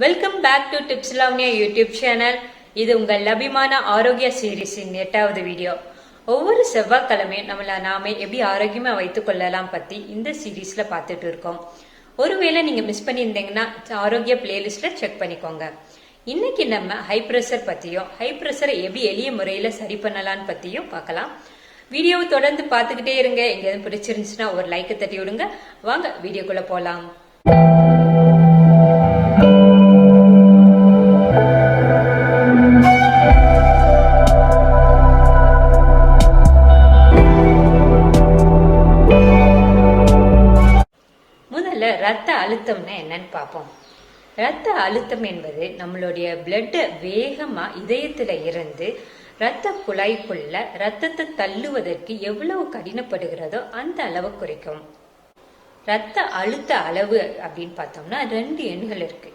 Welcome back to TipsLavanya YouTube channel. இது உங்கள் அபிமான ஆரோக்கிய சீரீஸின் 8வது வீடியோ. ஒவ்வொரு செவ்வாய்க்கிழமையும் நம்மள நாமே எப்படி ஆரோக்கியமா வைத்துக் கொள்ளலாம் பத்தி இந்த சீரீஸ்ல பார்த்துட்டு இருக்கோம். ஒருவேளை நீங்க மிஸ் பண்ணியிருந்தீங்கன்னா ஆரோக்கிய பிளேலிஸ்ட்ல செக் பண்ணிக்கோங்க. இன்னைக்கு நம்ம ஹை பிரஷர் பத்தியும் ஹை பிரஷரை எப்படி எளிய முறையில சரி பண்ணலாம்னு பத்தியும் பார்க்கலாம். வீடியோவை தொடர்ந்து பார்த்துக்கிட்டே இருங்க. எங்கேயாவது பிடிச்சிருந்துச்சுன்னா ஒரு லைக்கை தட்டி விடுங்க. வாங்க வீடியோக்குள்ள போலாம். ரத்த அழுத்தம்னா என்னன்னு பார்ப்போம். ரத்த அழுத்தம் என்பது நம்மளுடைய பிளட் வேகமா இதயத்துல இருந்து ரத்த குழாய்க்குள்ள ரத்தத்தை தள்ளுவதற்கு எவ்வளவு கடினப்படுகிறதோ அந்த அளவு குறைக்கும். ரத்த அழுத்த அளவு அப்படின்னு பார்த்தோம்னா 2 எண்கள் இருக்கு.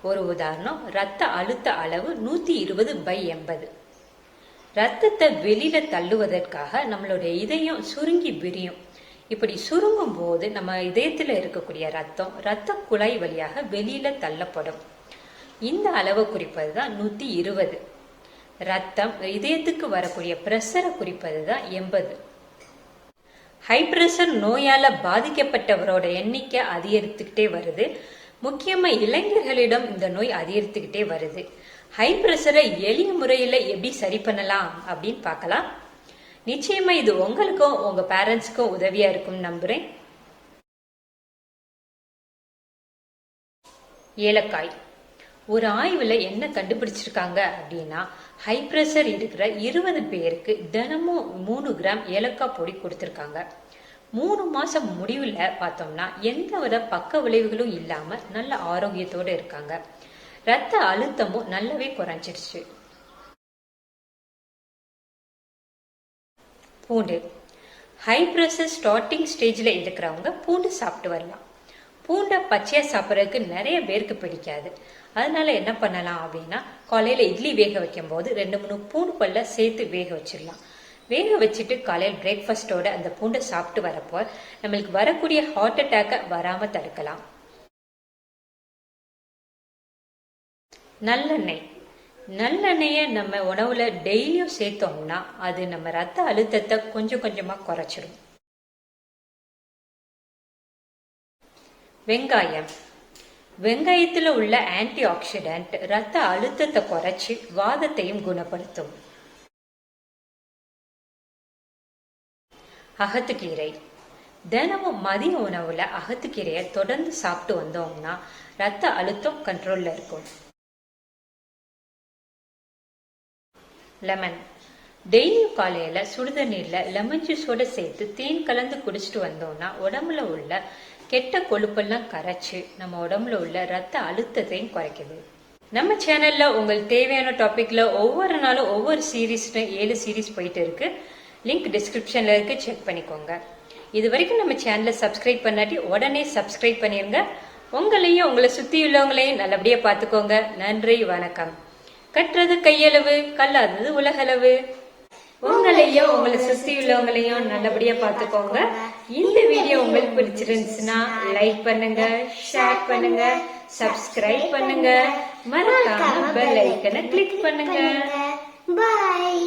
ஒரு உதாரணம், ரத்த அழுத்த அளவு 120/80. ரத்தத்தை வெளியில தள்ளுவதற்காக நம்மளுடைய இதயம் சுருங்கி விரியும். இப்படி சுருங்கும் போது நம்ம இதயத்துல இருக்கக்கூடிய ரத்த குழாய் வழியாக வெளியில தள்ளப்படும். இந்த அளவை குறிப்பதுதான் 120. ரத்தம் இதயத்துக்கு வரக்கூடிய பிரஷரை குறிப்பதுதான் 80. ஹை பிரஷர் நோயால பாதிக்கப்பட்டவரோட எண்ணிக்கை அதிகரித்துக்கிட்டே வருது. முக்கியமா இளைஞர்களிடம் இந்த நோய் அதிகரித்துக்கிட்டே வருது. ஹை பிரஷரை எளிய முறையில எப்படி சரி பண்ணலாம் அப்படின்னு பார்க்கலாம். நிச்சயமா இது உங்களுக்கும் உங்க பேரண்ட்ஸ்க்கும் உதவியா இருக்கும் நம்புறேன். ஏலக்காய். ஒரு ஆய்வுல என்ன கண்டுபிடிச்சிருக்காங்க அப்படின்னா, ஹை பிரஷர் இருக்கிற 20 பேருக்கு தினமும் 3 கிராம் ஏலக்காய் பொடி கொடுத்திருக்காங்க. 3 மாசம் முடிவுல பார்த்தோம்னா எந்தவித பக்க விளைவுகளும் இல்லாம நல்ல ஆரோக்கியத்தோட இருக்காங்க. ரத்த அழுத்தமும் நல்லாவே குறைஞ்சிருச்சு. பூண்டு. ஹை பிரஷர் ஸ்டார்டிங் ஸ்டேஜ்ல இருக்கிறவங்க பூண்டு சாப்பிட்டு வரலாம். பூண்டை பச்சையா சாப்பிட்றதுக்கு நிறைய பேருக்கு பிடிக்காது. அதனால என்ன பண்ணலாம் அப்படின்னா, காலையில இட்லி வேக வைக்கும் போது 2-3 பூண்டு பல்ல சேர்த்து வேக வச்சிடலாம். வேக வச்சுட்டு காலையில் பிரேக்ஃபாஸ்டோட அந்த பூண்டை சாப்பிட்டு வரப்போ நம்மளுக்கு வரக்கூடிய ஹார்ட் அட்டாக்கை வராம தடுக்கலாம். நல்லெண்ணெய். நல்லெண்ணெய நம்ம உணவுல டெய்லியும் சேர்த்தோம்னா அது நம்ம ரத்த அழுத்தத்தை கொஞ்சம் கொஞ்சமா குறைச்சிடும். வெங்காயம். வெங்காயத்துல உள்ள ஆன்டி ஆக்சிடென்ட் ரத்த அழுத்தத்தை குறைச்சி வாதத்தையும் குணப்படுத்தும். அகத்துக்கீரை. தினமும் மதிய உணவுல அகத்துக்கீரையை தொடர்ந்து சாப்பிட்டு வந்தோம்னா ரத்த அழுத்தம் கண்ட்ரோல்ல இருக்கும். லெமன். டெய்லியும் காலையில சுடுதண்ணீர்ல லெமன் ஜூஸோட சேர்த்து தேன் கலந்து குடிச்சிட்டு வந்தோம்னா உடம்புல உள்ள கெட்ட கொழுப்பெல்லாம் கரைச்சு நம்ம உடம்புல உள்ள ரத்த அழுத்தத்தையும் குறைக்குது. நம்ம சேனல்ல உங்களுக்கு தேவையான டாபிக்ல ஒவ்வொரு நாளும் ஒவ்வொரு சீரீஸ்னு 7 சீரீஸ் போயிட்டு இருக்கு. லிங்க் டிஸ்கிரிப்ஷன்ல இருக்கு, செக் பண்ணிக்கோங்க. இது வரைக்கும் நம்ம சேனலை சப்ஸ்கிரைப் பண்ணாட்டி உடனே சப்ஸ்கிரைப் பண்ணிருங்க. உங்களையும் உங்களை சுத்தி உள்ளவங்களையும் நல்லபடியா பாத்துக்கோங்க. நன்றி, வணக்கம். கற்றது கையளவு, கல்லாதது உலகளவு. உங்களையும் உங்களை சுத்தி உள்ளவங்களையும் நல்லபடியா பாத்துக்கோங்க. இந்த வீடியோ உங்களுக்கு பிடிச்சிருந்துச்சுன்னா லைக் பண்ணுங்க, ஷேர் பண்ணுங்க, சப்ஸ்கிரைப் பண்ணுங்க, மறக்காம பெல் ஐக்கனை கிளிக் பண்ணுங்க. பாய்.